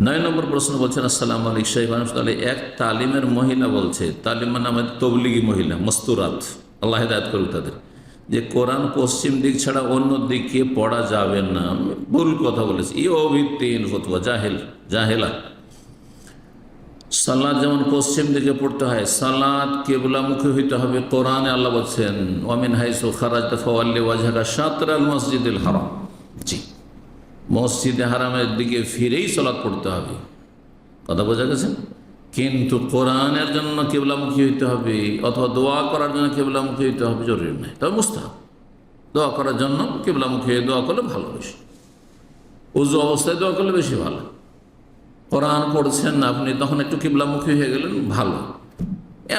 9 নম্বর প্রশ্ন বলছেন, আসসালামু আলাইকুম শাইখ তাহলে এক তালিমের মহিলা বলছে, তালিম মানে আমাদের তবলিগি মহিলা মস্তুরাত, আল্লাহ হেদায়েত করুক তাদের, যে কোরআন পশ্চিম দিক ছাড়া অন্য দিকে পড়া যাবে না। ভুল কথা বলেছে, ই অভিত্তিহীন ফতোয়া, জাহেলা। সালাত যেমন পশ্চিম দিকে পড়তে হয়, সালাত কিবলামুখী হইতে হবে। কোরআনে আল্লাহ বলছেন, ওয়ামিন হাইসু খারাজতা ফাওয়াল্লি ওয়াজহাকা শাতরাল মসজিদিল হারাম। জি, মসজিদে হারামের দিকে ফিরেই সালাত পড়তে হবে, কথা বোঝা গেছে। কিন্তু কোরআনের জন্য কিবলামুখী হইতে হবে অথবা দোয়া করার জন্য কিবলামুখী হইতে হবে জরুরি নয়, তবে মুস্তাহাব। দোয়া করার জন্য কিবলামুখী হয়ে দোয়া করলে ভালো, বেশি উযু অবস্থায় দোয়া করলে বেশি ভালো। কোরআন পড়ছেন আপনি, তখন একটু কিবলামুখী হয়ে গেলেন, ভালো,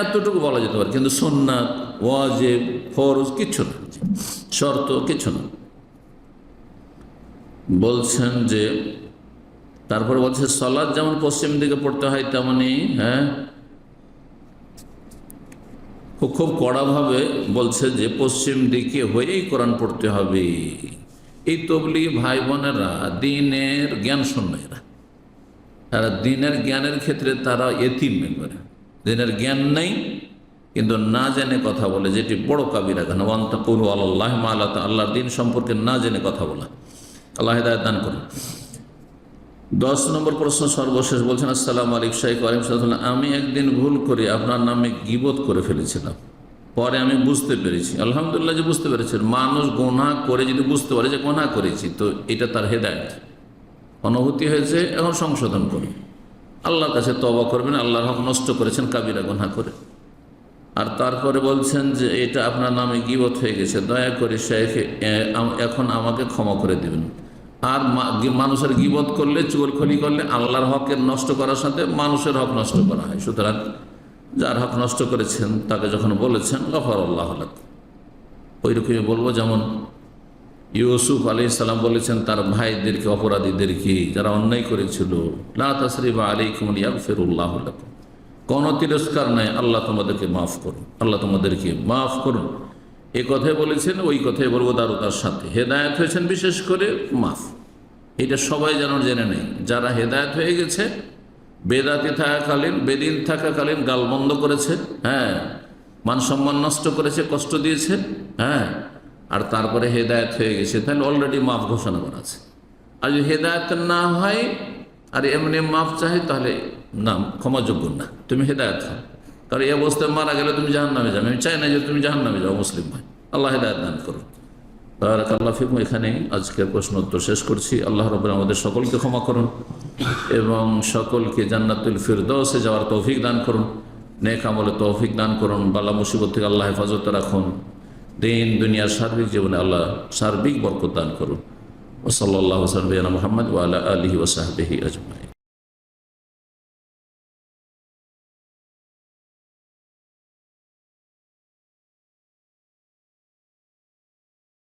এতটুকু বলা যেতে পারে। কিন্তু সুন্নাত, ওয়াজিব, ফরজ কিচ্ছু না, শর্ত কিচ্ছু না। বলছেন যে তারপরে বলছে সালাত যেমন পশ্চিম দিকে পড়তে হয় তেমনি, হ্যাঁ, খুব কড়াভাবে বলছে যে পশ্চিম দিকে হয়েই কোরআন পড়তে হবে। এই তবলিগি ভাই বোনেরা দ্বীনের জ্ঞান শূন্য, তারা দ্বীনের জ্ঞানের ক্ষেত্রে তারা এতিম করে, দ্বীনের জ্ঞান নেই কিন্তু না জেনে কথা বলে, যেটি বড় কাবিরা গান। ওয়ান্তাকুলু আলাল্লাহি মা লা তা'লামুন, আল্লাহর দ্বীন সম্পর্কে না জেনে কথা বলা। আল্লাহ হিদায়াত দান করুন। 10 নম্বর প্রশ্ন সর্বশেষ বলছেন, আসসালামু আলাইকুম শাইখ ওয়ালাইকুম, আমি একদিন ভুল করে আপনার নামে গীবত করে ফেলেছিলাম, পরে আমি বুঝতে পেরেছি। আলহামদুলিল্লাহ যে বুঝতে পেরেছেন। মানুষ গুনাহ করে যদি বুঝতে পারে যে গুনাহ করেছি, তো এটা তার হেদায়েত, অনুভূতি হয়েছে, এখন সংশোধন করুন, আল্লাহর কাছে তওবা করবেন। আল্লাহর হক নষ্ট করেছেন কাবিরা গুনাহ করে। আর তারপরে বলছেন যে এটা আপনার নামে গীবত হয়ে গেছে, দয়া করে শাইখ এখন আমাকে ক্ষমা করে দিবেন। আর মানুষের গীবত করলে, চুগলখড়ি করলে আল্লাহর হকের নষ্ট করার সাথে মানুষের হক নষ্ট করা হয়। সুতরাং যার হক নষ্ট করেছেন তাকে যখন বলেছেন গফারাল্লাহু লাক, ওইরকমই বলবো যেমন ইউসুফ আলাইহিস সালাম বলেছেন তার ভাইদেরকে, অপরাধীদেরকে, যারা অন্যায় করেছিল, লা তাসরিবা আলাইকুম ইয়াগফিরুল্লাহু লাকুম, কোনো তিরস্কার নাই, আল্লাহ তোমাদেরকে মাফ করুন, আল্লাহ তোমাদেরকে মাফ করুন। এই কথাই বলেছেন, ওই কথাই বলবো দারুতার সাথে। হেদায়েত হয়েছেন বিশেষ করে মাফ, এটা সবাই যেন জেনে নেই। যারা হেদায়েত হয়ে গেছে, বেদাতি থাকাকালীন, বেদিন থাকাকালীন গালবন্ধ করেছে, হ্যাঁ, মান সম্মান নষ্ট করেছে, কষ্ট দিয়েছে, হ্যাঁ, আর তারপরে হেদায়েত হয়ে গেছে, তাহলে অলরেডি মাফ ঘোষণা করা আছে। আর যদি হেদায়েত না হয় আর এমনি মাফ চাই, তাহলে না, ক্ষমাযোগ্য না, তুমি হেদায়েত হও। কারণ এই অবস্থায় মারা গেলে তুমি জাহান্নামে যাবে। আমি চাই না যে তুমি জাহান্নামে যাও, মুসলিম ভাই। আল্লাহ হেদায়েত দান করুন। বারাকাল্লাহু ফিকুম। এখানেই আজকের প্রশ্ন উত্তর শেষ করছি। আল্লাহ রাব্বুল আলামিন আমাদের সকলকে ক্ষমা করুন এবং সকলকে জান্নাতুল ফিরদৌসে যাওয়ার তৌফিক দান করুন, নেক আমলে তৌফিক দান করুন, বালা মুসিবত থেকে আল্লাহ হেফাজতে রাখুন, দিন দুনিয়ার সার্বিক জীবনে আল্লাহ সার্বিক বরকত দান করুন। ওয়া সাল্লাল্লাহু আলা মুহাম্মদ ওয়া আলা আলিহি ওয়া সাহবিহি আজমাইন।